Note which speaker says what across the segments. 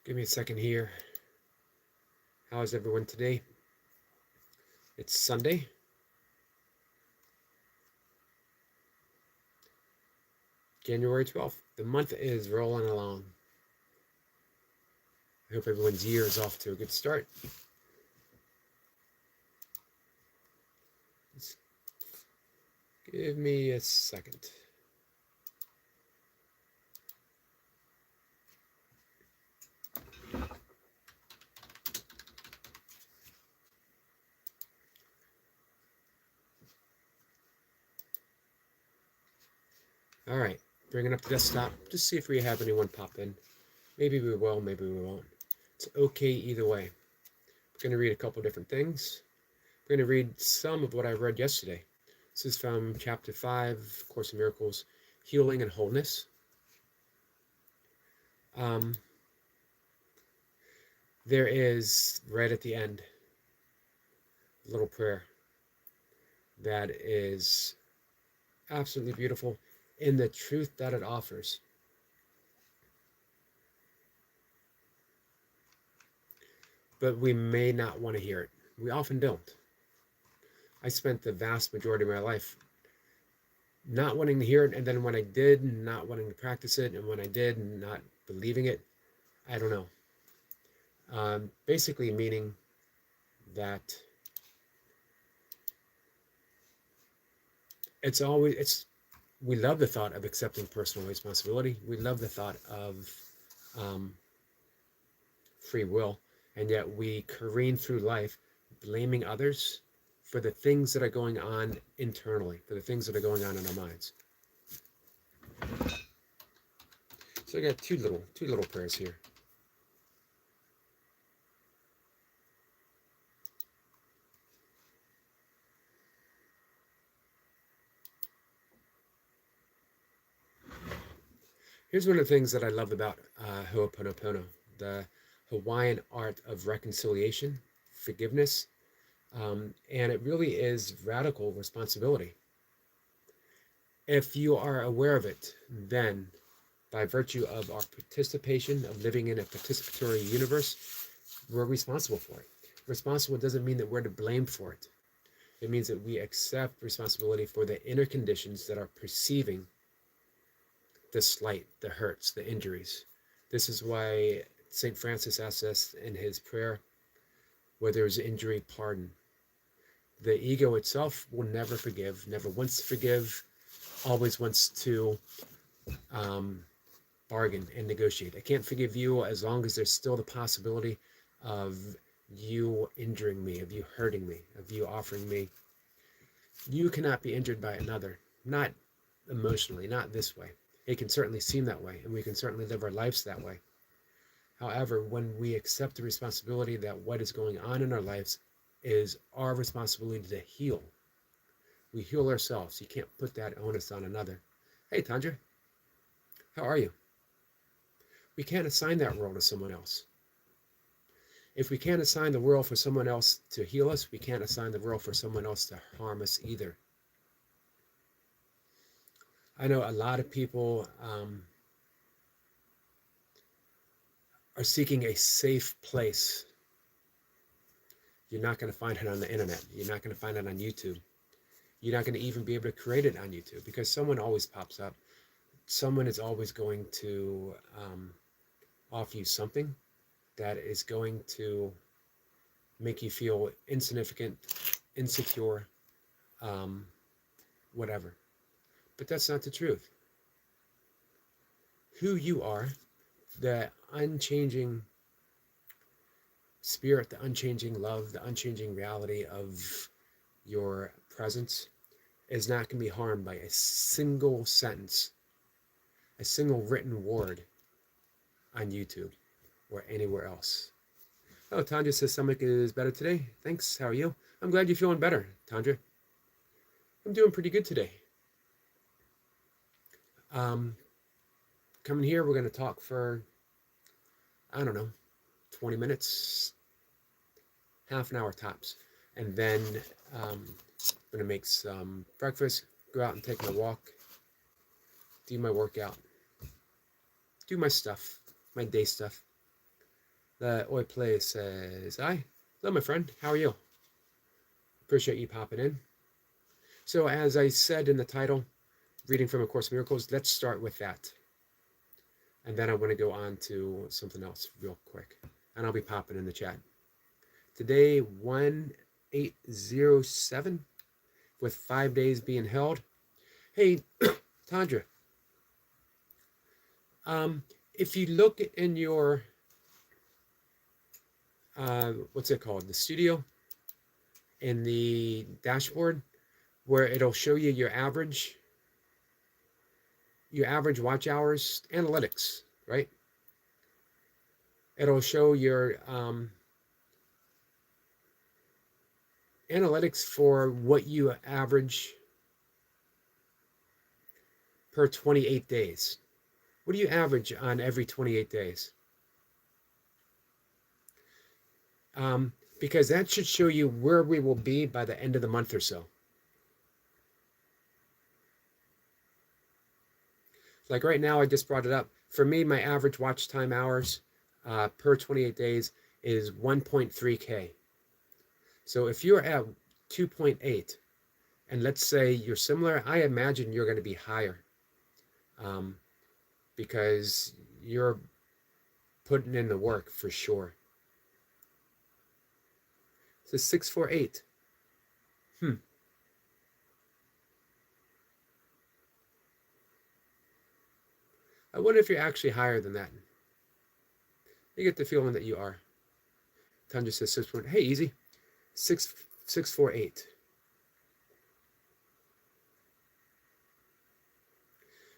Speaker 1: Give me a second here. How's everyone today? It's Sunday. January 12th. The month is rolling along. I hope everyone's year is off to a good start. Just give me a second. All right, bringing up the desktop. Just see if we have anyone pop in. Maybe we will, maybe we won't. It's okay either way. I'm going to read a couple different things. I'm going to read some of what I read yesterday. This is from chapter 5, Course in Miracles, Healing and Wholeness. There is, right at the end, a little prayer that is absolutely beautiful in the truth that it offers. But we may not want to hear it. We often don't. I spent the vast majority of my life not wanting to hear it, and then when I did, not wanting to practice it, and when I did, not believing it. I don't know. Basically meaning that we love the thought of accepting personal responsibility. We love the thought of free will, and yet we careen through life blaming others for the things that are going on internally, for the things that are going on in our minds. So I got two little prayers here. Here's one of the things that I love about Ho'oponopono, the Hawaiian art of reconciliation, forgiveness, and it really is radical responsibility. If you are aware of it, then by virtue of our participation, of living in a participatory universe, we're responsible for it. Responsible doesn't mean that we're to blame for it. It means that we accept responsibility for the inner conditions that are perceiving the slight, the hurts, the injuries. This is why St. Francis asks us in his prayer, where there is injury, pardon. The ego itself will never forgive, never wants to forgive, always wants to bargain and negotiate. I can't forgive you as long as there's still the possibility of you injuring me, of you hurting me, of you offering me. You cannot be injured by another, not emotionally, not this way. It can certainly seem that way, and we can certainly live our lives that way. However, when we accept the responsibility that what is going on in our lives is our responsibility to heal, we heal ourselves. You can't put that onus on another. Hey, Tandra, how are you? We can't assign that role to someone else. If we can't assign the role for someone else to heal us, we can't assign the role for someone else to harm us either. I know a lot of people are seeking a safe place. You're not going to find it on the internet. You're not going to find it on YouTube. You're not going to even be able to create it on YouTube because someone always pops up. Someone is always going to offer you something that is going to make you feel insignificant, insecure, whatever. But that's not the truth. Who you are, the unchanging spirit, the unchanging love, the unchanging reality of your presence is not going to be harmed by a single sentence, a single written word on YouTube or anywhere else. Oh, Tandra says stomach is better today. Thanks. How are you? I'm glad you're feeling better, Tandra. I'm doing pretty good today. Coming here, we're going to talk for, I don't know, 20 minutes, half an hour tops. And then I'm going to make some breakfast, go out and take my walk, do my workout, do my stuff, my day stuff. The Oi Play says, hi. Hello, my friend. How are you? Appreciate you popping in. So, as I said in the title, reading from A Course in Miracles, let's start with that. And then I want to go on to something else real quick. And I'll be popping in the chat. Today, 1807, with 5 days being held. Hey, Tandra, if you look in your, what's it called? The studio, in the dashboard, where it'll show you your average watch hours analytics, right? It'll show your analytics for what you average per 28 days. What do you average on every 28 days? Because that should show you where we will be by the end of the month or so. Like right now, I just brought it up. For me, my average watch time hours per 28 days is 1.3K. So if you're at 2.8, and let's say you're similar, I imagine you're going to be higher because you're putting in the work for sure. So 648. I wonder if you're actually higher than that. You get the feeling that you are. Tundra says 6. Hey, easy. 648.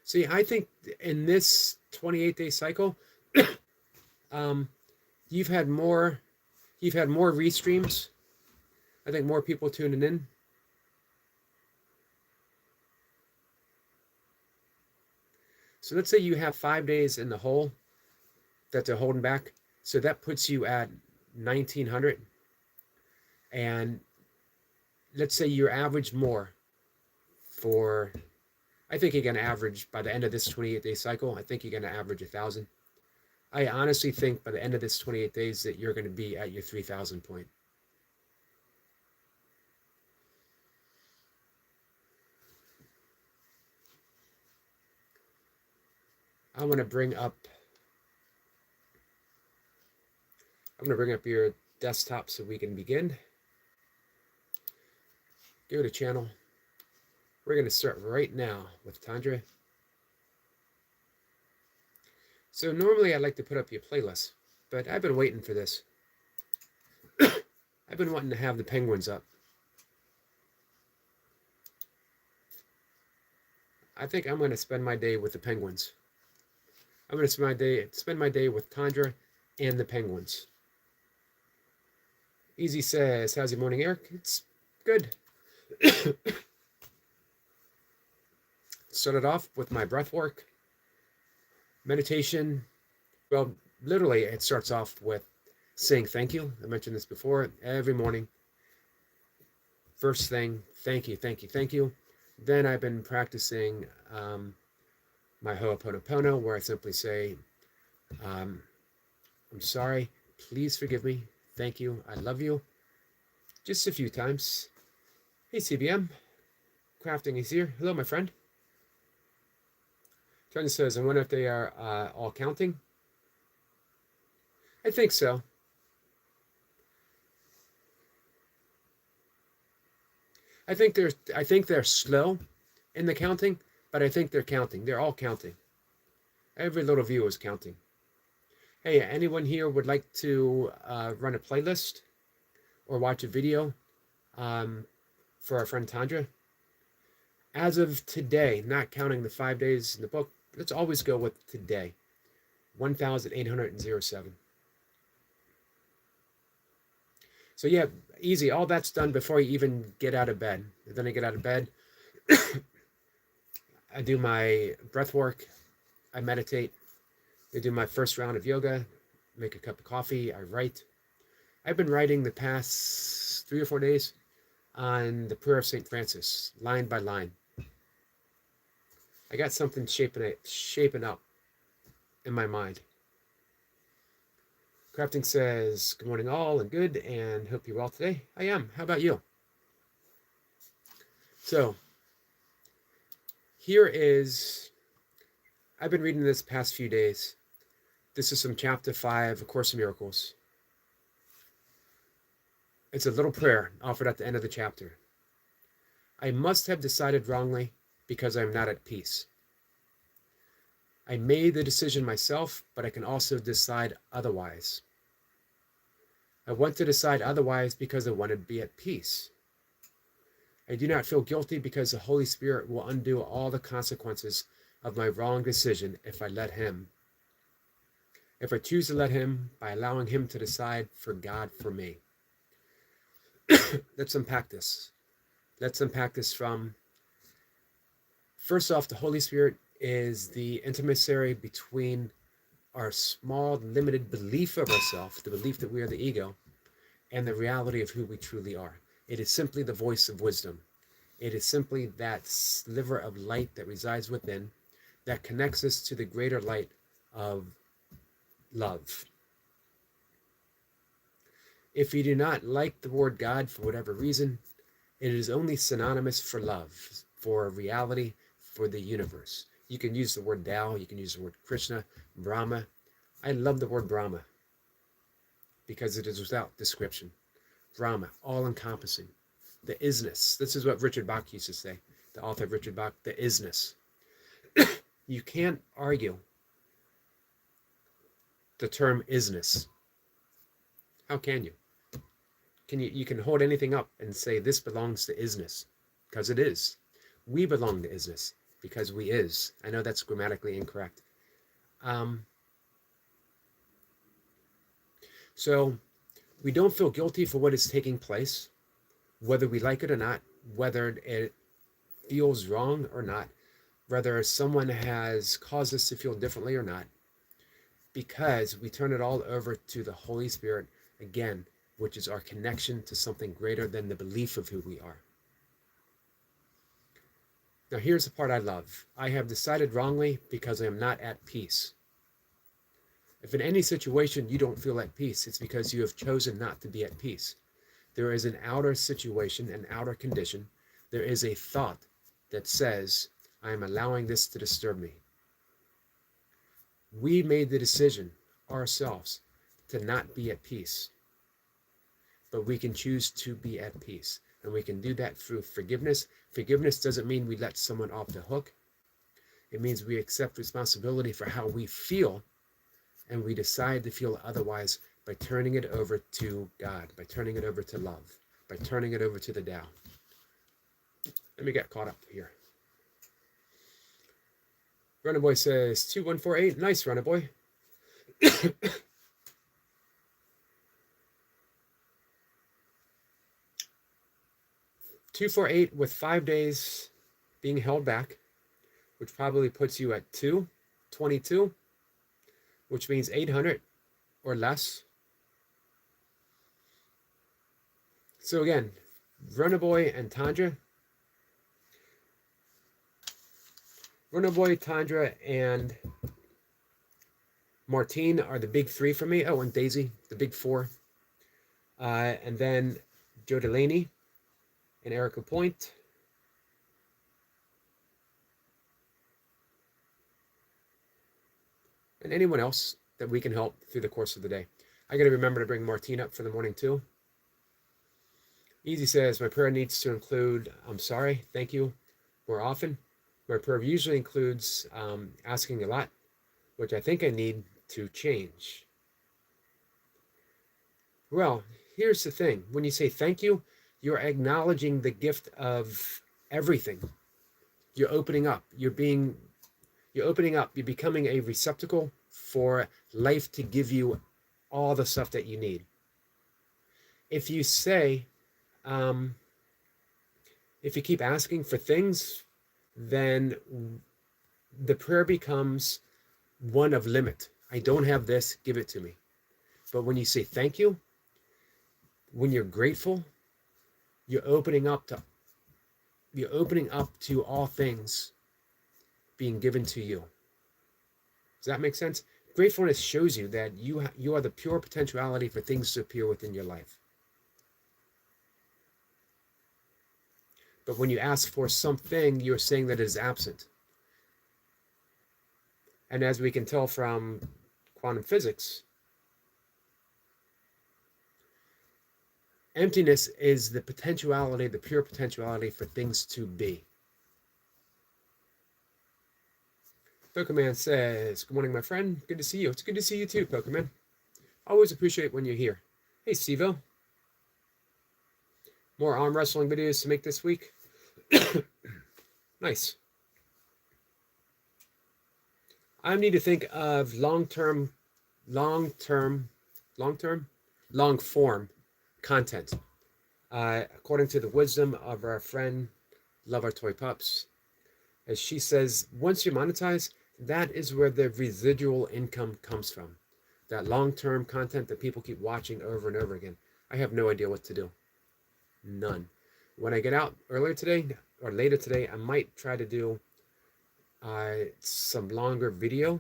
Speaker 1: See, I think in this 28-day cycle, you've had more restreams. I think more people tuning in. So let's say you have 5 days in the hole that they're holding back. So that puts you at 1,900. And let's say you average more for, I think you're going to average by the end of this 28-day cycle, I think you're going to average 1,000. I honestly think by the end of this 28 days that you're going to be at your 3,000 point. I'm going to bring up your desktop so we can begin. Go to channel. We're going to start right now with Tandra. So normally I like to put up your playlist, but I've been waiting for this. I've been wanting to have the penguins up. I think I'm going to spend my day with the penguins. I'm going to spend my day with Tandra and the penguins. Easy says, how's your morning, Eric? It's good. Started off with my breath work, meditation. Well, literally, it starts off with saying thank you. I mentioned this before. Every morning, first thing, thank you, thank you, thank you. Then I've been practicing my Ho'oponopono, where I simply say, I'm sorry, please forgive me, thank you, I love you. Just a few times. Hey, CBM. Crafting is here. Hello, my friend. Tony says, I wonder if they are all counting. I think so. I think they're slow in the counting, but I think they're counting. They're all counting. Every little view is counting. Hey, anyone here would like to run a playlist or watch a video for our friend Tandra? As of today, not counting the 5 days in the book, let's always go with today. 1,807. So yeah, easy. All that's done before you even get out of bed. And then I get out of bed. I do my breath work. I meditate. I do my first round of yoga. Make a cup of coffee. I write. I've been writing the past 3 or 4 days on the prayer of St. Francis, line by line. I got something shaping up in my mind. Crafting says, good morning all and good, and hope you're well today. I am. How about you? So here is, I've been reading this past few days. This is from chapter 5, A Course in Miracles. It's a little prayer offered at the end of the chapter. I must have decided wrongly because I am not at peace. I made the decision myself, but I can also decide otherwise. I want to decide otherwise because I want to be at peace. I do not feel guilty because the Holy Spirit will undo all the consequences of my wrong decision if I let Him. If I choose to let Him by allowing Him to decide for God for me. Let's unpack this. Let's unpack this from, first off, the Holy Spirit is the intermediary between our small, limited belief of ourselves, the belief that we are the ego, and the reality of who we truly are. It is simply the voice of wisdom. It is simply that sliver of light that resides within that connects us to the greater light of love. If you do not like the word God for whatever reason, it is only synonymous for love, for reality, for the universe. You can use the word Tao, you can use the word Krishna, Brahma. I love the word Brahma because it is without description. Brahma, all-encompassing. The isness. This is what Richard Bach used to say, the author of Richard Bach, the isness. You can't argue the term isness. How can you? You can hold anything up and say this belongs to isness, because it is. We belong to isness, because we is. I know that's grammatically incorrect. So we don't feel guilty for what is taking place, whether we like it or not, whether it feels wrong or not, whether someone has caused us to feel differently or not, because we turn it all over to the Holy Spirit again, which is our connection to something greater than the belief of who we are. Now here's the part I love. I have decided wrongly because I am not at peace. If in any situation you don't feel at peace, it's because you have chosen not to be at peace. There is an outer situation, an outer condition. There is a thought that says, I am allowing this to disturb me. We made the decision ourselves to not be at peace. But we can choose to be at peace. And we can do that through forgiveness. Forgiveness doesn't mean we let someone off the hook. It means we accept responsibility for how we feel, and we decide to feel otherwise by turning it over to God, by turning it over to love, by turning it over to the Tao. Let me get caught up here. Runner Boy says 2148. Nice, Runner Boy. 248 with 5 days being held back, which probably puts you at 222, which means 800 or less. So again, Runner Boy and Tandra. Runner Boy, Tandra, and Martine are the big three for me. Oh, and Daisy, the big four. And then Joe Delaney and Erica Point. And anyone else that we can help through the course of the day. I got to remember to bring Martine up for the morning too. Easy says, my prayer needs to include, I'm sorry, thank you, more often. My prayer usually includes asking a lot, which I think I need to change. Well, here's the thing. When you say thank you, you're acknowledging the gift of everything. You're opening up. You're opening up. You're becoming a receptacle for life to give you all the stuff that you need. If you say, if you keep asking for things, then the prayer becomes one of limit. I don't have this, give it to me. But when you say thank you, when you're grateful, you're opening up to all things being given to you. Does that make sense? Gratefulness shows you that you are the pure potentiality for things to appear within your life. But when you ask for something, you're saying that it is absent. And as we can tell from quantum physics, emptiness is the potentiality, the pure potentiality for things to be. Pokemon says, good morning, my friend. Good to see you. It's good to see you too, Pokemon. Always appreciate when you're here. Hey, Stevo. More arm wrestling videos to make this week. Nice. I need to think of long form content. According to the wisdom of our friend, Love Our Toy Pups, as she says, once you monetize, that is where the residual income comes from. That long-term content that people keep watching over and over again. I have no idea what to do. None. When I get out earlier today or later today, I might try to do some longer video.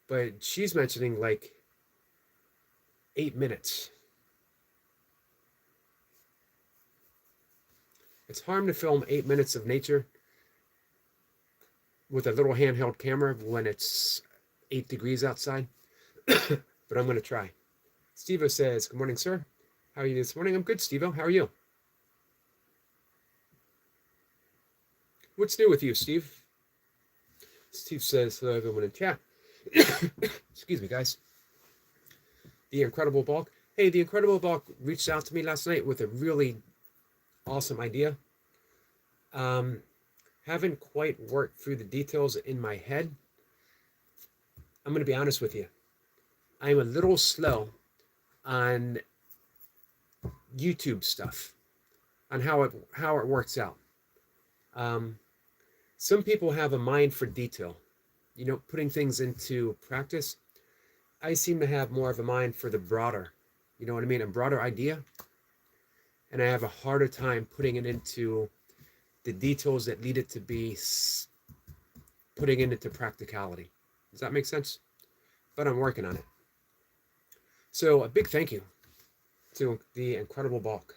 Speaker 1: But she's mentioning like 8 minutes. It's harm to film 8 minutes of nature with a little handheld camera when it's 8 degrees outside. But I'm going to try. Stevo says, good morning, sir. How are you this morning? I'm good, Stevo. How are you? What's new with you, Steve? Steve says, hello, everyone in chat. Excuse me, guys. The Incredible Bulk. Hey, the Incredible Bulk reached out to me last night with a really awesome idea. Haven't quite worked through the details in my head. I'm going to be honest with you. I'm a little slow on YouTube stuff, on how it works out. Some people have a mind for detail, you know, putting things into practice. I seem to have more of a mind for the broader, you know what I mean, a broader idea. And I have a harder time putting it into the details that lead it to be putting it into practicality. Does that make sense? But I'm working on it. So a big thank you to the Incredible Bulk.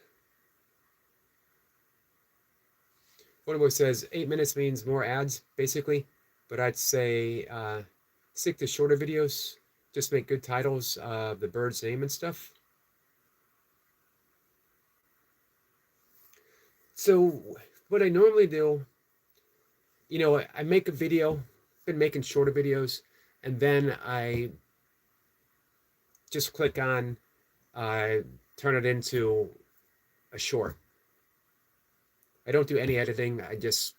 Speaker 1: One says 8 minutes means more ads, basically. But I'd say stick to shorter videos. Just make good titles of the bird's name and stuff. So what I normally do, you know, I make a video, been making shorter videos, and then I just click on turn it into a short. I don't do any editing. I just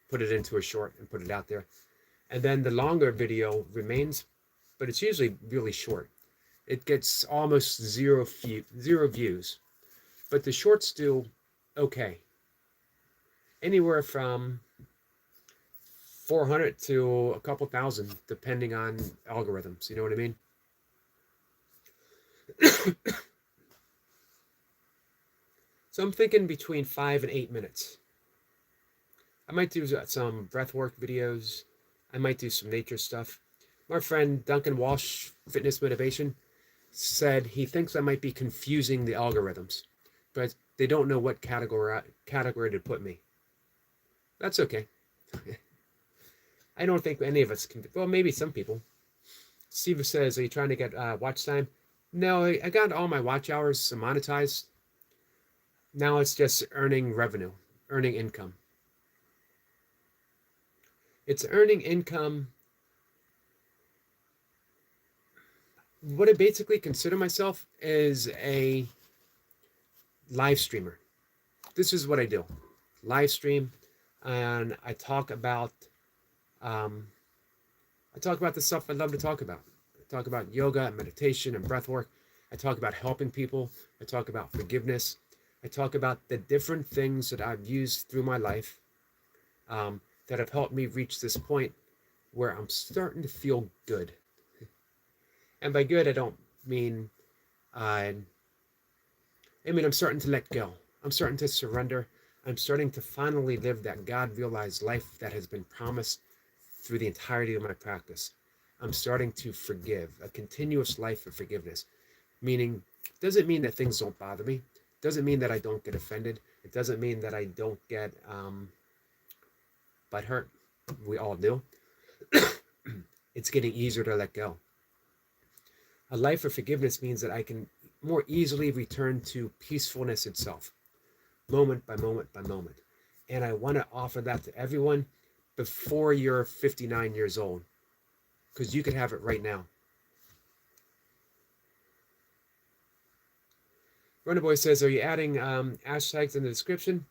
Speaker 1: put it into a short and put it out there. And then the longer video remains, but it's usually really short. It gets almost zero views. But the shorts do okay. Anywhere from 400 to a couple thousand, depending on algorithms. You know what I mean? So I'm thinking between 5 and 8 minutes. I might do some breathwork videos. I might do some nature stuff. My friend Duncan Walsh, Fitness Motivation, said he thinks I might be confusing the algorithms, but they don't know what category to put me. That's okay. I don't think any of us can. Well, maybe some people. Steve says, are you trying to get watch time? No, I got all my watch hours monetized. Now it's just earning revenue, earning income. It's earning income. What I basically consider myself is a live streamer. This is what I do. Live stream, and I talk about the stuff I love to talk about. I talk about yoga and meditation and breath work. I talk about helping people. I talk about forgiveness. I talk about the different things that I've used through my life that have helped me reach this point where I'm starting to feel good. And by good, I don't mean, I'm starting to let go. I'm starting to surrender. I'm starting to finally live that God-realized life that has been promised through the entirety of my practice. I'm starting to forgive, a continuous life of forgiveness. Meaning, doesn't mean that things don't bother me. Doesn't mean that I don't get offended. It doesn't mean that I don't get butthurt. We all do. It's getting easier to let go. A life of forgiveness means that I can more easily return to peacefulness itself, moment by moment by moment. And I want to offer that to everyone before you're 59 years old, because you could have it right now. Runnerboy says, are you adding hashtags in the description?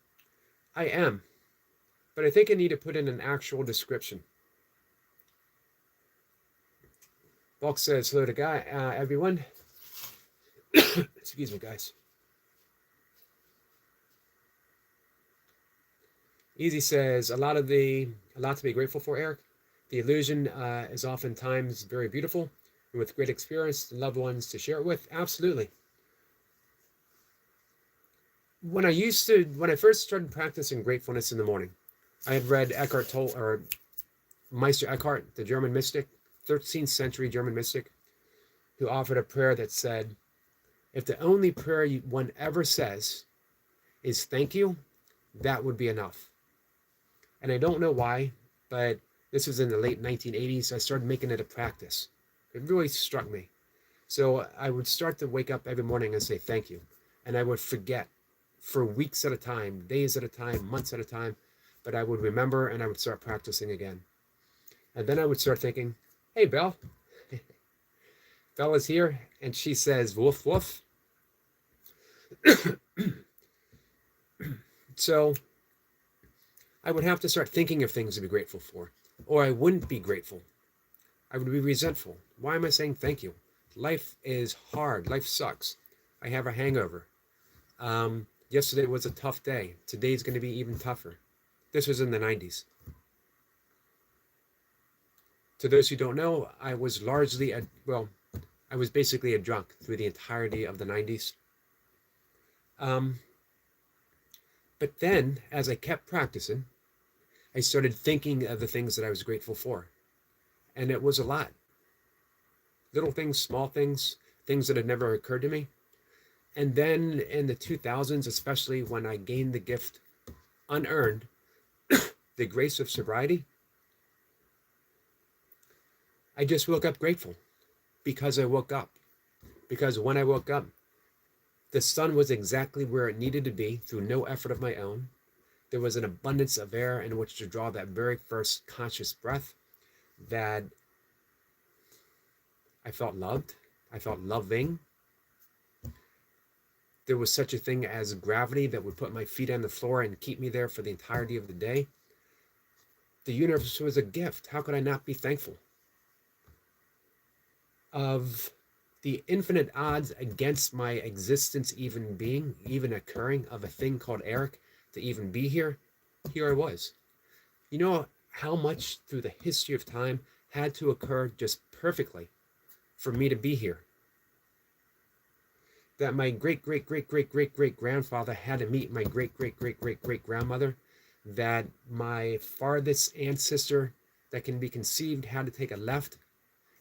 Speaker 1: I am, but I think I need to put in an actual description. Bulk says, hello to everyone. Excuse me, guys. Easy says, a lot to be grateful for, Eric. The illusion is oftentimes very beautiful, and with great experience, loved ones to share it with. Absolutely. When I first started practicing gratefulness in the morning, I had read Meister Eckhart, the German mystic, 13th century German mystic, who offered a prayer that said, if the only prayer one ever says is thank you, that would be enough. And I don't know why, but this was in the late 1980s. I started making it a practice. It really struck me. So I would start to wake up every morning and say thank you. And I would forget for weeks at a time, days at a time, months at a time, but I would remember and I would start practicing again. And then I would start thinking, hey, Belle. Bella's here, and she says, woof, woof. So I would have to start thinking of things to be grateful for, or I wouldn't be grateful. I would be resentful. Why am I saying thank you? Life is hard. Life sucks. I have a hangover. Yesterday was a tough day. Today's going to be even tougher. This was in the 90s. To those who don't know, I was I was basically a drunk through the entirety of the 90s. But then, as I kept practicing, I started thinking of the things that I was grateful for. And it was a lot. Little things, small things, things that had never occurred to me. And then in the 2000s, especially when I gained the gift unearned, the grace of sobriety, I just woke up grateful because I woke up. Because when I woke up, the sun was exactly where it needed to be through no effort of my own. There was an abundance of air in which to draw that very first conscious breath, that I felt loved. I felt loving. There was such a thing as gravity that would put my feet on the floor and keep me there for the entirety of the day. The universe was a gift. How could I not be thankful? Of the infinite odds against my existence even occurring, of a thing called Eric to even be here, here I was. You know how much through the history of time had to occur just perfectly for me to be here? That my great grandfather had to meet my great grandmother, that my farthest ancestor that can be conceived had to take a left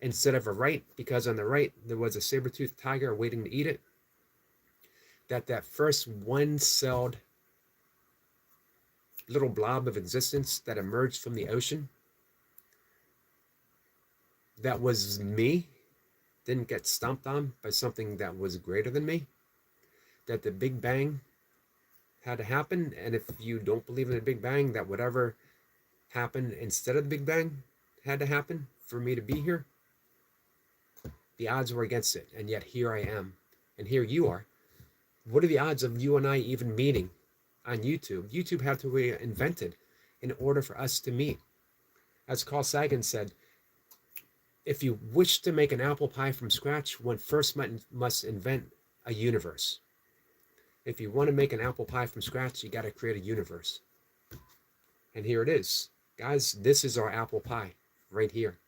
Speaker 1: instead of a right, because on the right there was a saber-toothed tiger waiting to eat it. That first one-celled little blob of existence that emerged from the ocean, that was me, didn't get stomped on by something that was greater than me. That the Big Bang had to happen, and if you don't believe in the Big Bang, that whatever happened instead of the Big Bang had to happen for me to be here. The odds were against it, and yet here I am, and here you are. What are the odds of you and I even meeting on YouTube? YouTube had to be invented in order for us to meet. As Carl Sagan said, if you wish to make an apple pie from scratch, one first must invent a universe. If you want to make an apple pie from scratch, you got to create a universe. And here it is. Guys, this is our apple pie right here.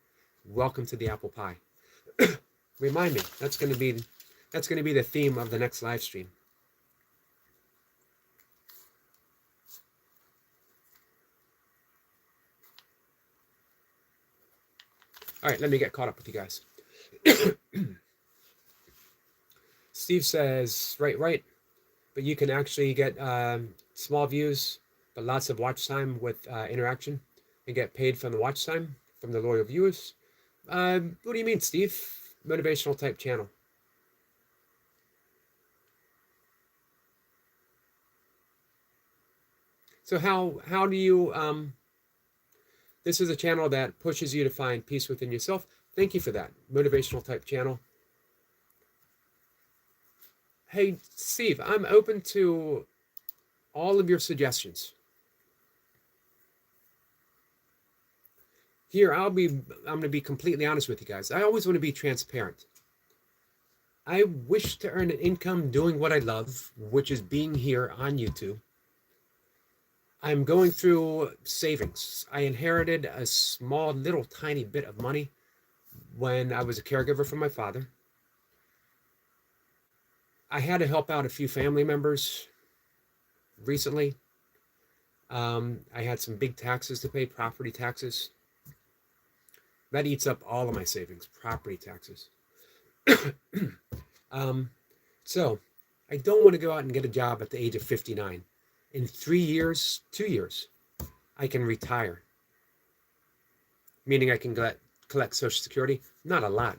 Speaker 1: Welcome to the apple pie. Remind me, that's going to be the theme of the next live stream. All right, let me get caught up with you guys. Steve says, right, but you can actually get small views, but lots of watch time with interaction and get paid from the watch time from the loyal viewers. What do you mean, Steve? Motivational type channel. So how do you this is a channel that pushes you to find peace within yourself. Thank you for that. Motivational type channel. Hey, Steve, I'm open to all of your suggestions. Here, I'm going to be completely honest with you guys. I always want to be transparent. I wish to earn an income doing what I love, which is being here on YouTube. I'm going through savings. I inherited a small, little, tiny bit of money when I was a caregiver for my father. I had to help out a few family members recently. I had some big taxes to pay, property taxes. That eats up all of my savings, property taxes. So I don't want to go out and get a job at the age of 59. In 3 years, 2 years, I can retire. Meaning I can collect Social Security. Not a lot,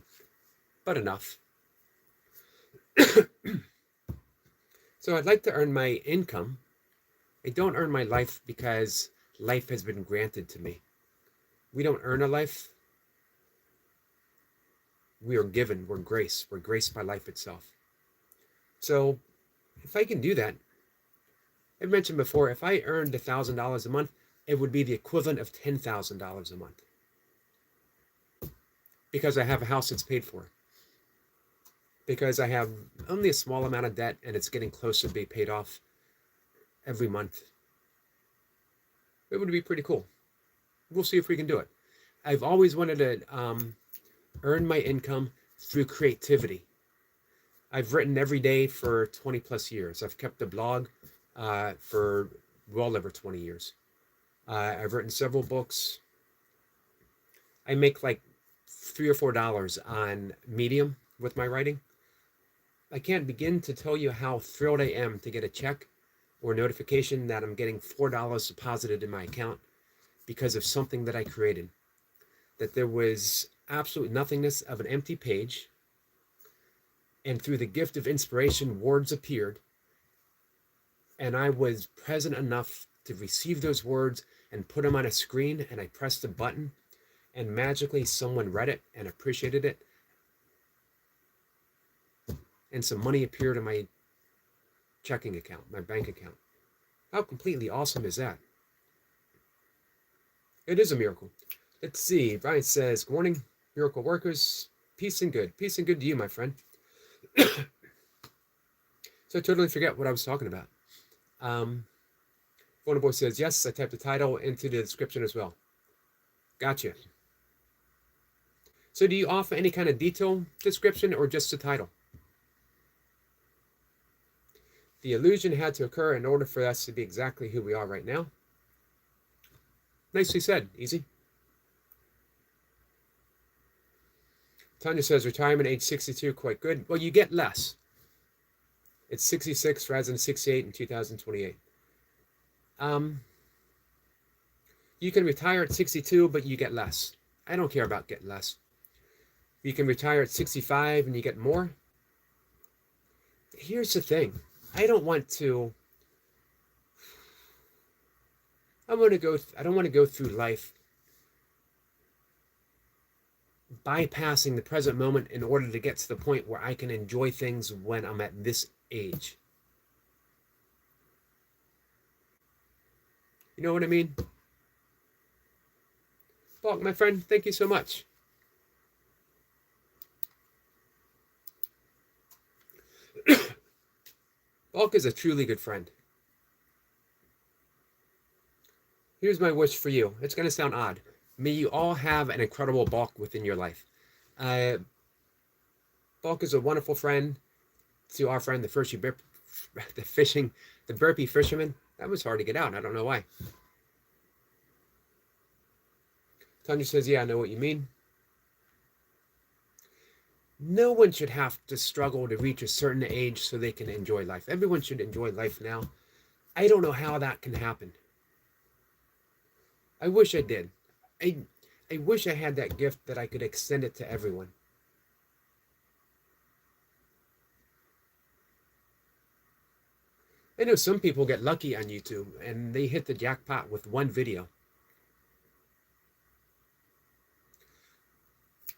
Speaker 1: but enough. So I'd like to earn my income. I don't earn my life because life has been granted to me. We don't earn a life. We are given. We're graced. We're graced by life itself. So if I can do that, I mentioned before, if I earned $1,000 a month, it would be the equivalent of $10,000 a month. Because I have a house that's paid for. Because I have only a small amount of debt and it's getting closer to being paid off every month. It would be pretty cool. We'll see if we can do it. I've always wanted to earn my income through creativity. I've written every day for 20 plus years. I've kept a blog for well over 20 years. I've written several books. I make like $3 or $4 on Medium with my writing. I can't begin to tell you how thrilled I am to get a check or notification that I'm getting $4 deposited in my account because of something that I created. That there was absolute nothingness of an empty page, and through the gift of inspiration, words appeared, and I was present enough to receive those words and put them on a screen, and I pressed a button, and magically someone read it and appreciated it, and some money appeared in my checking account, my bank account. How completely awesome is that? It is a miracle. Let's see. Brian says, good morning, miracle workers. Peace and good. Peace and good to you, my friend. So I totally forget what I was talking about. Boy says, yes, I typed the title into the description as well. Gotcha. So do you offer any kind of detailed description or just the title? The illusion had to occur in order for us to be exactly who we are right now. Nicely said, Easy. Tanya says, retirement age 62, quite good. Well, you get less. It's 66 rather than 68 in 2028. You can retire at 62, but you get less. I don't care about getting less. You can retire at 65 and you get more. Here's the thing. I don't want to go through life bypassing the present moment in order to get to the point where I can enjoy things when I'm at this age. You know what I mean? Bulk, my friend, thank you so much. Bulk is a truly good friend. Here's my wish for you. It's going to sound odd. May you all have an incredible Bulk within your life. Bulk is a wonderful friend to our friend, the burpee fisherman. That was hard to get out. I don't know why. Tanya says, yeah, I know what you mean. No one should have to struggle to reach a certain age so they can enjoy life. Everyone should enjoy life now. I don't know how that can happen. I wish I did. I I wish I had that gift that I could extend it to everyone. I know some people get lucky on YouTube and they hit the jackpot with one video.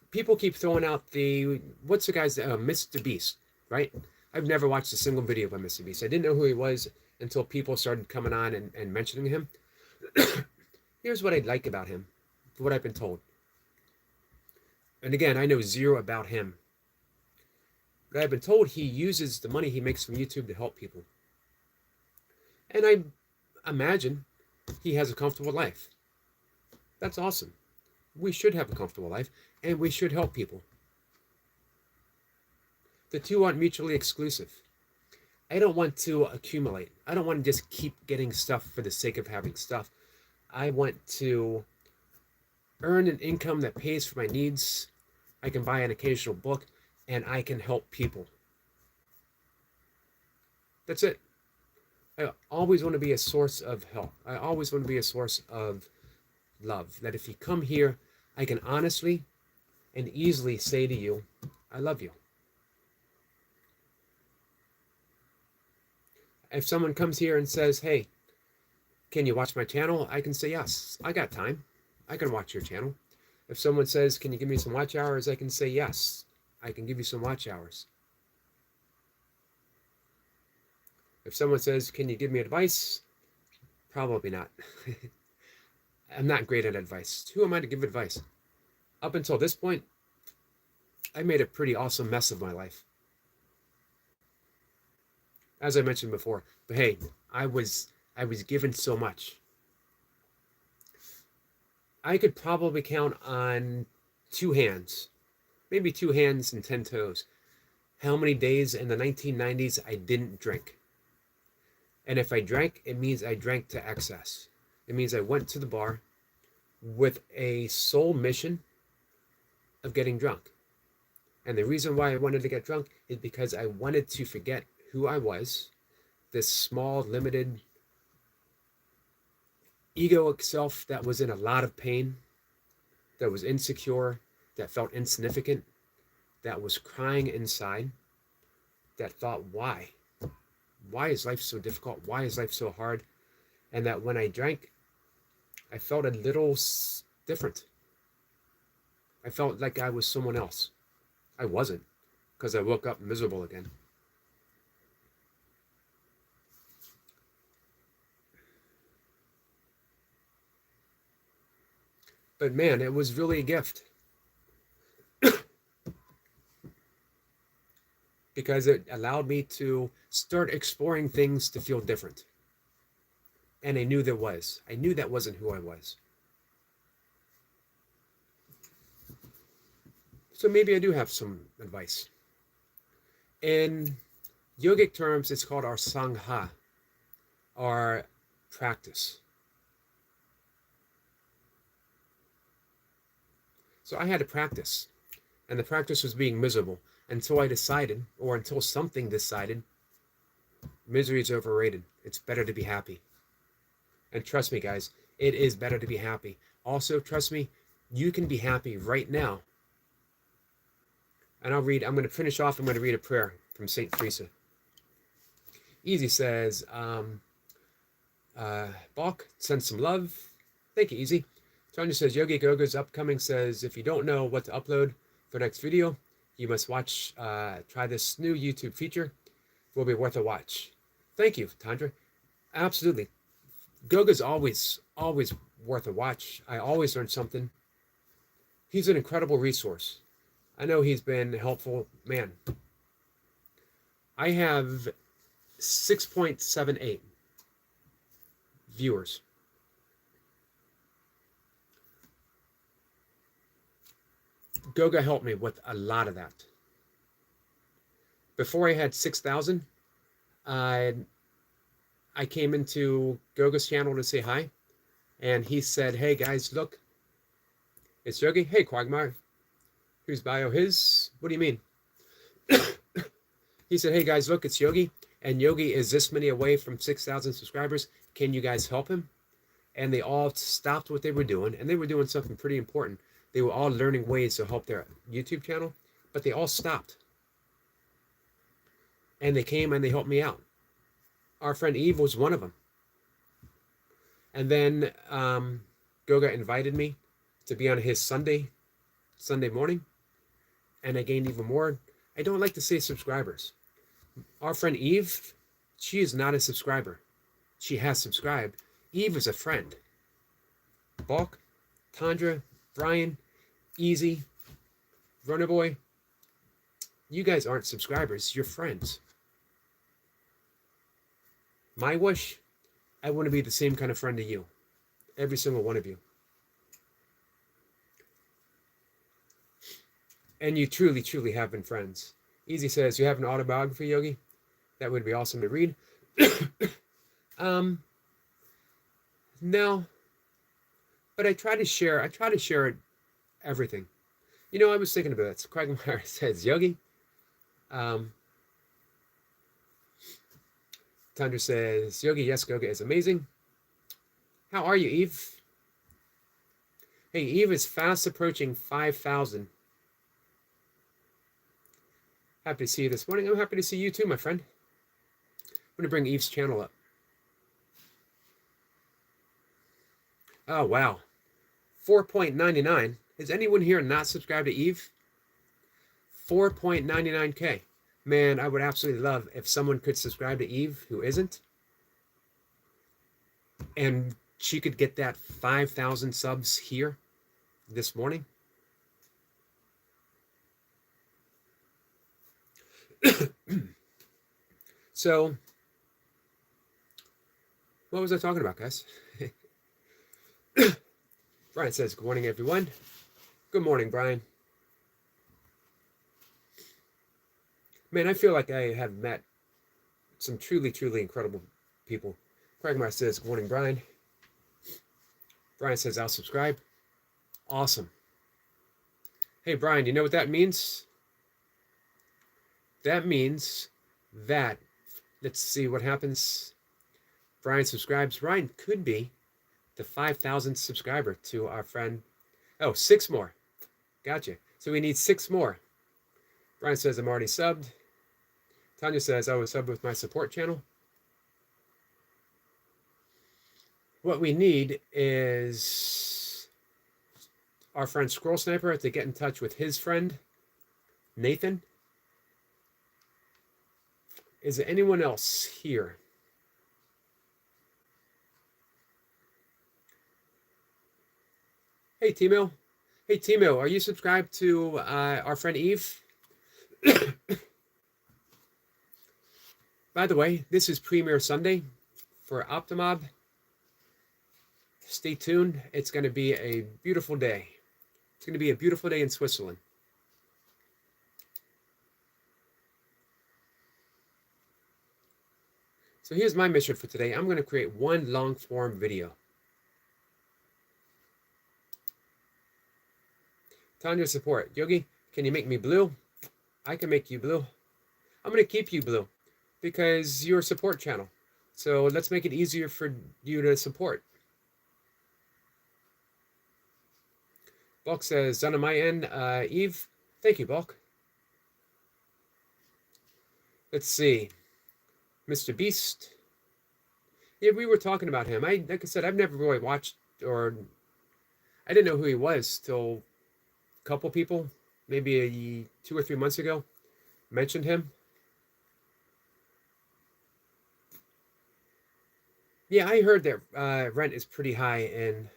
Speaker 1: People keep throwing out the what's the guy's Mr. Beast, right? I've never watched a single video by Mr. Beast. I didn't know who he was until people started coming on and mentioning him. Here's what I like about him, what I've been told. And again, I know zero about him. But I've been told he uses the money he makes from YouTube to help people. And I imagine he has a comfortable life. That's awesome. We should have a comfortable life, and we should help people. The two aren't mutually exclusive. I don't want to accumulate. I don't want to just keep getting stuff for the sake of having stuff. I want to earn an income that pays for my needs. I can buy an occasional book, and I can help people. That's it. I always want to be a source of help. I always want to be a source of love. That if you come here, I can honestly and easily say to you, I love you. If someone comes here and says, hey, can you watch my channel? I can say, yes, I got time. I can watch your channel. If someone says, can you give me some watch hours? I can say, yes, I can give you some watch hours. If someone says, can you give me advice? Probably not. I'm not great at advice. Who am I to give advice? Up until this point, I made a pretty awesome mess of my life. As I mentioned before, but hey, I was given so much. I could probably count on two hands, maybe 2 hands and 10 toes, how many days in the 1990s I didn't drink. And if I drank, it means I drank to excess. It means I went to the bar with a sole mission of getting drunk. And the reason why I wanted to get drunk is because I wanted to forget who I was, this small, limited, egoic self that was in a lot of pain, that was insecure, that felt insignificant, that was crying inside, that thought, why? Why is life so difficult? Why is life so hard? And that when I drank, I felt a little different. I felt like I was someone else. I wasn't, because I woke up miserable again. But man, it was really a gift. Because it allowed me to start exploring things to feel different. And I knew there was. I knew that wasn't who I was. So maybe I do have some advice. In yogic terms, it's called our sangha, our practice. So I had to practice. And the practice was being miserable until I decided, or until something decided, misery is overrated. It's better to be happy. And trust me, guys, it is better to be happy. Also, trust me, you can be happy right now. And I'm going to finish off, I'm going to read a prayer from St. Teresa. Easy says, Balk, send some love. Thank you, Easy. Tanya says, Yogi Goga's upcoming says, if you don't know what to upload for next video, you must try this new YouTube feature. It will be worth a watch. Thank you, Tandra. Absolutely. Goga's always worth a watch. I always learn something. He's an incredible resource. I know he's been helpful. Man, I have 6.78 viewers. Goga helped me with a lot of that. Before I had 6,000, I came into Goga's channel to say hi, and he said, hey guys, look, it's Yogi. Hey, Quagmire. Whose bio his? What do you mean? He said, hey guys, look, it's Yogi. And Yogi is this many away from 6,000 subscribers. Can you guys help him? And they all stopped what they were doing. And they were doing something pretty important. They were all learning ways to help their YouTube channel. But they all stopped. And they came and they helped me out. Our friend Eve was one of them. And then Goga invited me to be on his Sunday morning. And I gained even more. I don't like to say subscribers. Our friend Eve, she is not a subscriber. She has subscribed. Eve is a friend. Balk, Tandra, Brian, Easy, Runner Boy, you guys aren't subscribers. You're friends. My wish, I want to be the same kind of friend to you. Every single one of you. And you truly, truly have been friends. Easy says, you have an autobiography, Yogi? That would be awesome to read. No. But I try to share everything. You know, I was thinking about it. So Quagmire says, Yogi. Tundra says, Yogi, yes, Goga is amazing. How are you, Eve? Hey, Eve is fast approaching 5,000. Happy to see you this morning. I'm happy to see you too, my friend. I'm going to bring Eve's channel up. Oh, wow. 4.99. Is anyone here not subscribed to Eve? 4.99K. Man, I would absolutely love if someone could subscribe to Eve who isn't. And she could get that 5,000 subs here this morning. So, what was I talking about, guys? Brian says, good morning, everyone. Good morning, Brian. Man, I feel like I have met some truly, truly incredible people. Quagmire says, good morning, Brian. Brian says, I'll subscribe. Awesome. Hey, Brian, you know what that means? That means that, let's see what happens. Brian subscribes. Brian could be the 5,000th subscriber to our friend. Oh, 6 more. Gotcha. So we need 6 more. Brian says, I'm already subbed. Tanya says, I was subbed with my support channel. What we need is our friend Scroll Sniper to get in touch with his friend, Nathan. Is there anyone else here? Hey, Timo. Hey, Timo, are you subscribed to our friend Eve? By the way, this is Premiere Sunday for Optimob. Stay tuned. It's going to be a beautiful day. It's going to be a beautiful day in Switzerland. So here's my mission for today. I'm going to create one long form video. Tanya support. Yogi, can you make me blue? I can make you blue. I'm going to keep you blue because you're a support channel. So let's make it easier for you to support. Bulk says, done on my end. Eve, thank you, Bulk. Let's see. Mr. Beast. Yeah, we were talking about him. Like I said, I've never really watched, or I didn't know who he was till a couple people, maybe 2 or 3 months ago, mentioned him. Yeah, I heard that rent is pretty high in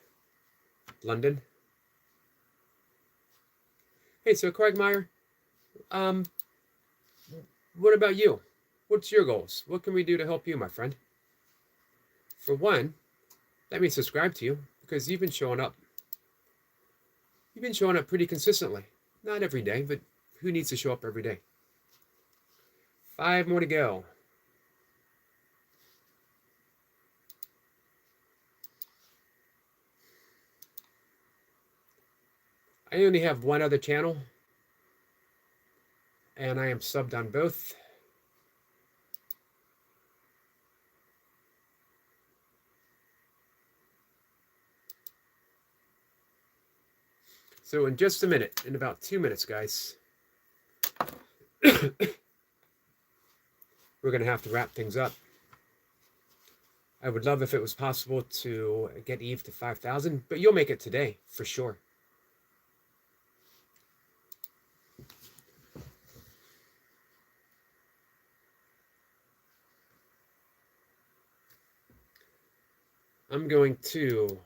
Speaker 1: London. Hey, so Quagmire, what about you? What's your goals? What can we do to help you, my friend? For one, let me subscribe to you because you've been showing up. You've been showing up pretty consistently. Not every day, but who needs to show up every day? 5 more to go. I only have one other channel, And I am subbed on both. So in just a minute, in about 2 minutes, guys, we're going to have to wrap things up. I would love if it was possible to get Eve to 5,000, but you'll make it today, for sure. I'm going to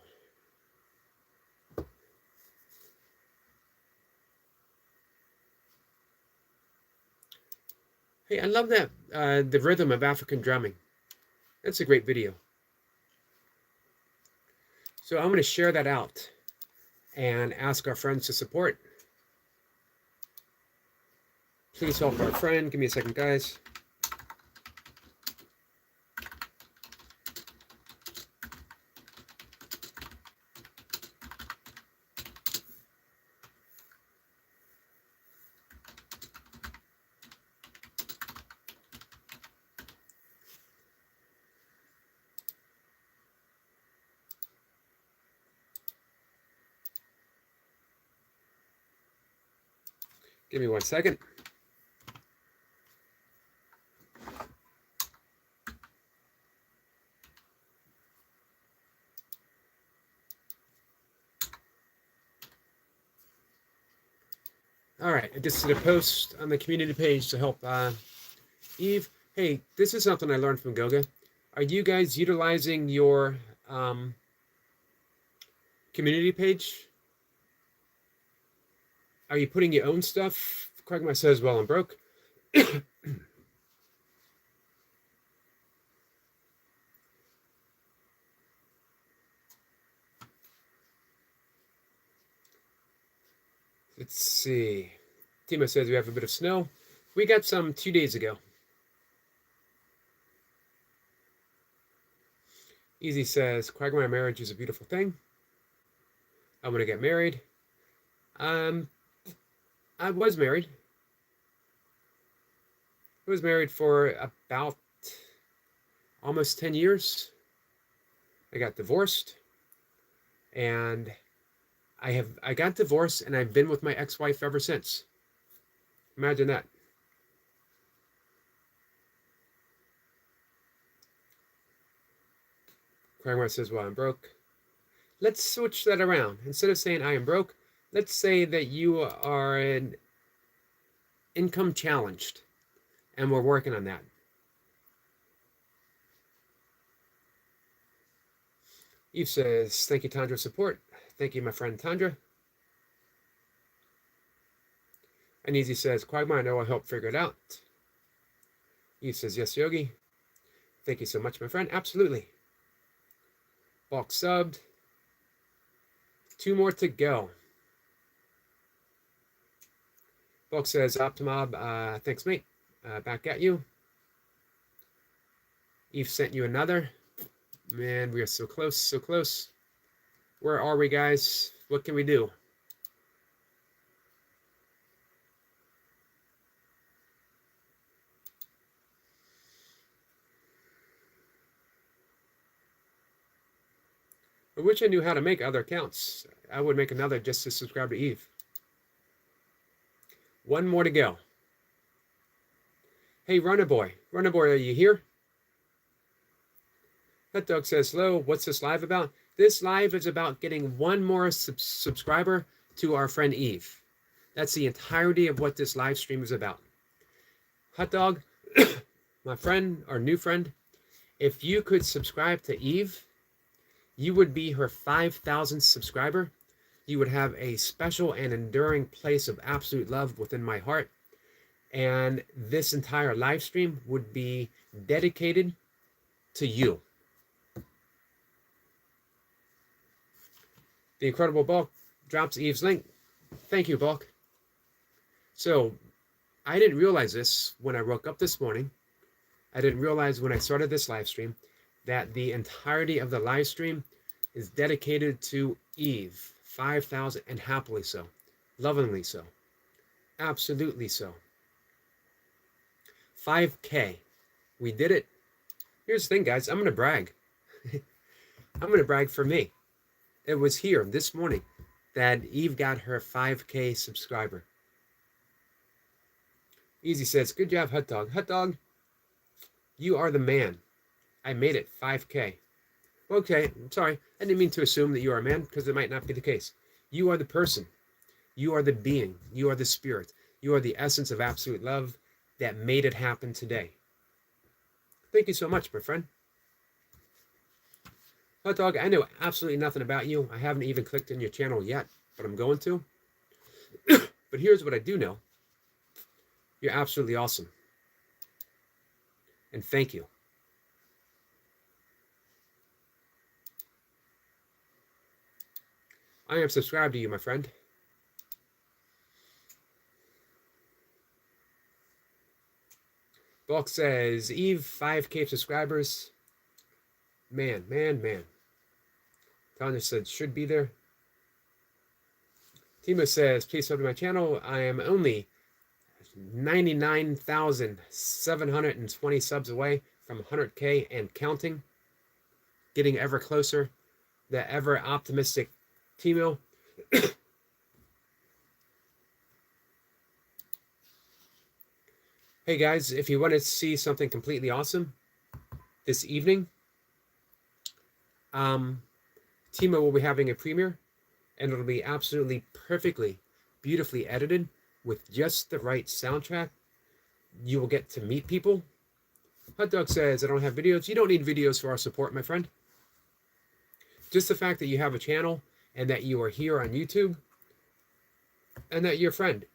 Speaker 1: Hey, I love that, the rhythm of African drumming. That's a great video. So I'm going to share that out and ask our friends to support. Please help our friend. Give me a second, guys. Give me 1 second. All right, I just did a post on the community page to help Eve. Hey, this is something I learned from Goga. Are you guys utilizing your community page? Are you putting your own stuff? Quagmire says, well, I'm broke. Let's see. Timo says we have a bit of snow. We got some 2 days ago. Easy says, Quagmire marriage is a beautiful thing. I want to get married. I was married. I was married for about almost 10 years. I got divorced. And I got divorced and I've been with my ex-wife ever since. Imagine that. Quagmire says, well, I'm broke. Let's switch that around. Instead of saying I am broke, let's say that you are an income challenged and we're working on that. Eve says, thank you, Tandra, support. Thank you, my friend Tandra. And Easy says, Quagmire, I know I'll help figure it out. Eve says, yes, Yogi. Thank you so much, my friend. Absolutely. Bulk subbed. 2 more to go. Bulk says, Optimob, thanks, mate. Back at you. Eve sent you another. Man, we are so close, so close. Where are we, guys? What can we do? I wish I knew how to make other accounts. I would make another just to subscribe to Eve. 1 more to go. Hey, Runner Boy, are you here? Hot Dog says, hello, what's this live about? This live is about getting 1 more subscriber to our friend Eve. That's the entirety of what this live stream is about. Hot Dog, my friend, our new friend, if you could subscribe to Eve, you would be her 5,000th subscriber. You would have a special and enduring place of absolute love within my heart. And this entire live stream would be dedicated to you. The Incredible Bulk drops Eve's link. Thank you, Bulk. So, I didn't realize this when I woke up this morning. I didn't realize when I started this live stream that the entirety of the live stream is dedicated to Eve. 5,000, and happily so. Lovingly so. Absolutely so. 5K. We did it. Here's the thing, guys. I'm going to brag. I'm going to brag for me. It was here this morning that Eve got her 5K subscriber. Easy says, good job, Hot Dog. Hot Dog, you are the man. I made it 5K. Okay, I'm sorry. I didn't mean to assume that you are a man, because it might not be the case. You are the person. You are the being. You are the spirit. You are the essence of absolute love that made it happen today. Thank you so much, my friend. Hot Dog, I know absolutely nothing about you. I haven't even clicked on your channel yet, but I'm going to. But here's what I do know. You're absolutely awesome. And thank you. I am subscribed to you, my friend. Bulk says, Eve, 5K subscribers. Man. Tanya said, should be there. Timo says, please sub to my channel. I am only 99,720 subs away from 100K and counting. Getting ever closer. The ever optimistic Timo. Hey guys, if you want to see something completely awesome this evening, Timo will be having a premiere, and it'll be absolutely perfectly, beautifully edited with just the right soundtrack. You will get to meet people. Hot Dog says, I don't have videos. You don't need videos for our support, my friend. Just the fact that you have a channel and that you are here on YouTube and that you're a friend.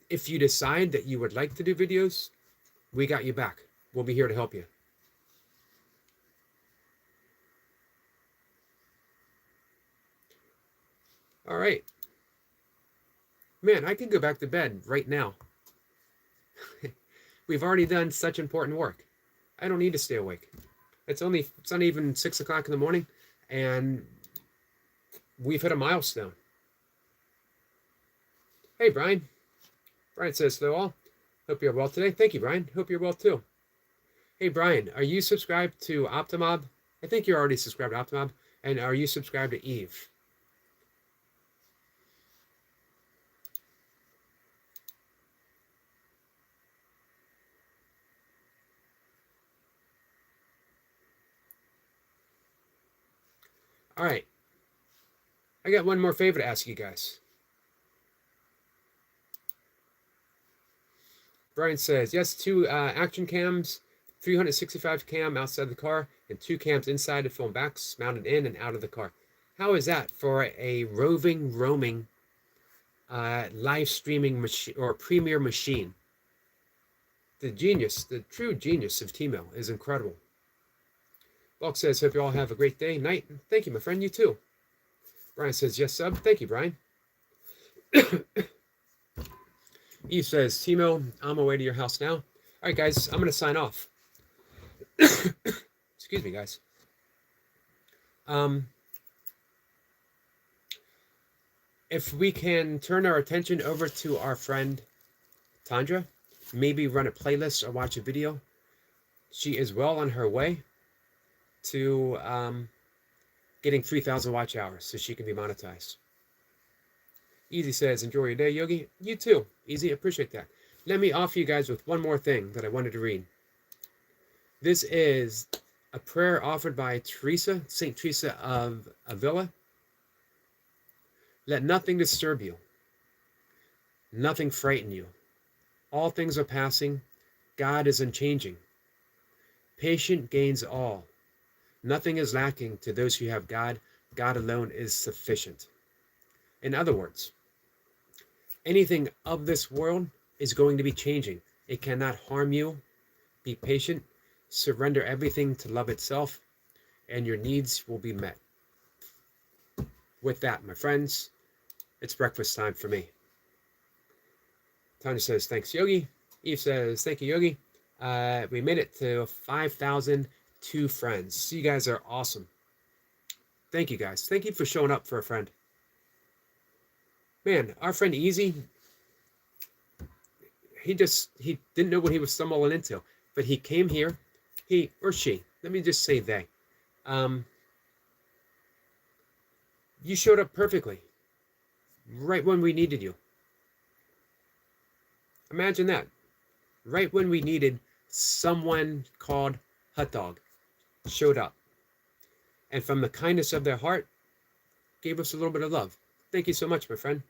Speaker 1: If you decide that you would like to do videos, we got you back. We'll be here to help you. All right. Man, I can go back to bed right now. We've already done such important work. I don't need to stay awake. It's not even 6 o'clock in the morning, and we've hit a milestone. Hey, Brian. Brian says, hello all. Hope you're well today. Thank you, Brian. Hope you're well too. Hey, Brian, are you subscribed to Optimob? I think you're already subscribed to Optimob. And are you subscribed to Eve? All right. I got one more favor to ask you guys. Brian says, yes, 2 action cams, 365 cam outside the car, and 2 cams inside to film backs mounted in and out of the car. How is that for a roaming live streaming machine or premiere machine? The genius, the true genius of Timo is incredible. Bulk says, hope you all have a great day, night. Thank you, my friend. You too. Brian says, yes, sub. Thank you, Brian. Eve says, Timo, I'm on my way to your house now. All right, guys, I'm going to sign off. Excuse me, guys. If we can turn our attention over to our friend Tandra, maybe run a playlist or watch a video. She is well on her way to getting 3,000 watch hours so she can be monetized. Easy says, enjoy your day, Yogi. You too. Easy, appreciate that. Let me offer you guys with one more thing that I wanted to read. This is a prayer offered by Teresa, St. Teresa of Avila. Let nothing disturb you. Nothing frighten you. All things are passing. God is unchanging. Patient gains all. Nothing is lacking to those who have God. God alone is sufficient. In other words, anything of this world is going to be changing. It cannot harm you. Be patient. Surrender everything to love itself, and your needs will be met. With that, my friends, it's breakfast time for me. Tanya says, thanks, Yogi. Eve says, thank you, Yogi. We made it to 5,002 friends. You guys are awesome. Thank you, guys. Thank you for showing up for a friend. Man, our friend Easy, he didn't know what he was stumbling into, but he came here, he or she, let me just say they, um, you showed up perfectly, right when we needed you. Imagine that, right when we needed someone called Hot Dog showed up, and from the kindness of their heart, gave us a little bit of love. Thank you so much, my friend.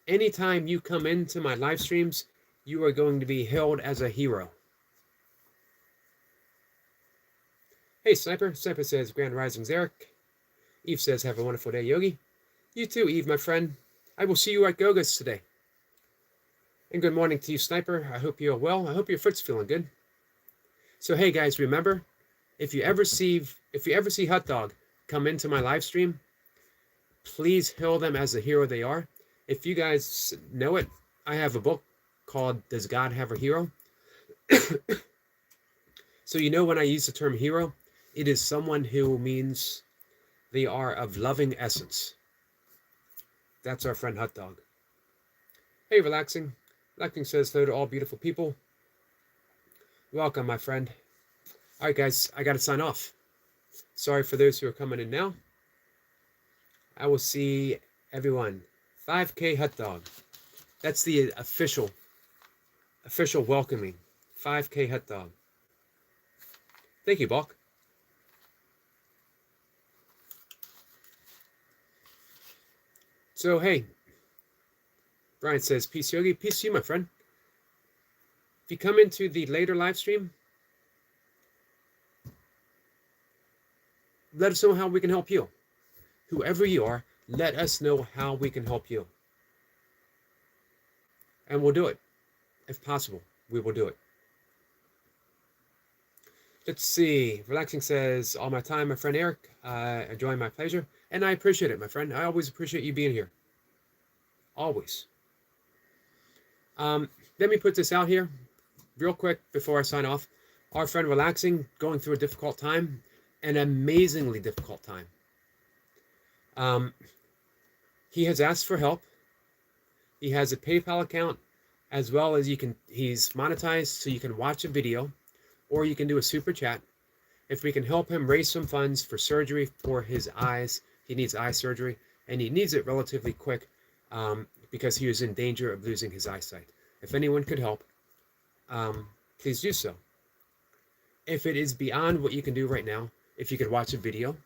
Speaker 1: Anytime you come into my live streams, you are going to be hailed as a hero. Hey, Sniper. Sniper says, Grand Risings, Eric. Eve says, have a wonderful day, Yogi. You too, Eve, my friend. I will see you at Goga's today. And good morning to you, Sniper. I hope you're well. I hope your foot's feeling good. So, hey, guys, remember, if you ever see Hot Dog come into my live stream, please hail them as the hero they are. If you guys know it, I have a book called Does God Have a Hero? So you know when I use the term hero, it is someone who means they are of loving essence. That's our friend Hot Dog. Hey, Relaxing. Relaxing says hello to all beautiful people. Welcome, my friend. All right, guys, I got to sign off. Sorry for those who are coming in now. I will see everyone. 5K Hot Dog. That's the official welcoming. 5K Hot Dog. Thank you, Balk. So, hey, Brian says, peace, Yogi. Peace to you, my friend. If you come into the later live stream, let us know how we can help you. Whoever you are, let us know how we can help you. And we'll do it. If possible, we will do it. Let's see. Relaxing says, all my time, my friend Eric. Enjoying my pleasure. And I appreciate it, my friend. I always appreciate you being here. Always. Let me put this out here real quick before I sign off. Our friend Relaxing, going through a difficult time, an amazingly difficult time. He has asked for help. He has a PayPal account, as well as he's monetized, so you can watch a video, or you can do a super chat. If we can help him raise some funds for surgery for his eyes, he needs eye surgery, and he needs it relatively quick because he is in danger of losing his eyesight. If anyone could help, please do so. If it is beyond what you can do right now, if you could watch a video,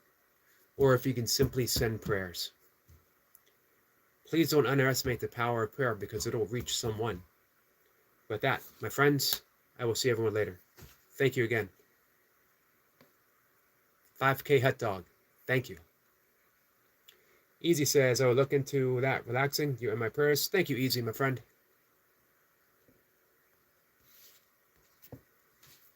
Speaker 1: or if you can simply send prayers. Please don't underestimate the power of prayer because it'll reach someone. With that, my friends, I will see everyone later. Thank you again. 5K Hot Dog. Thank you. Easy says, I will look into that. Relaxing. You're in my prayers. Thank you, Easy, my friend.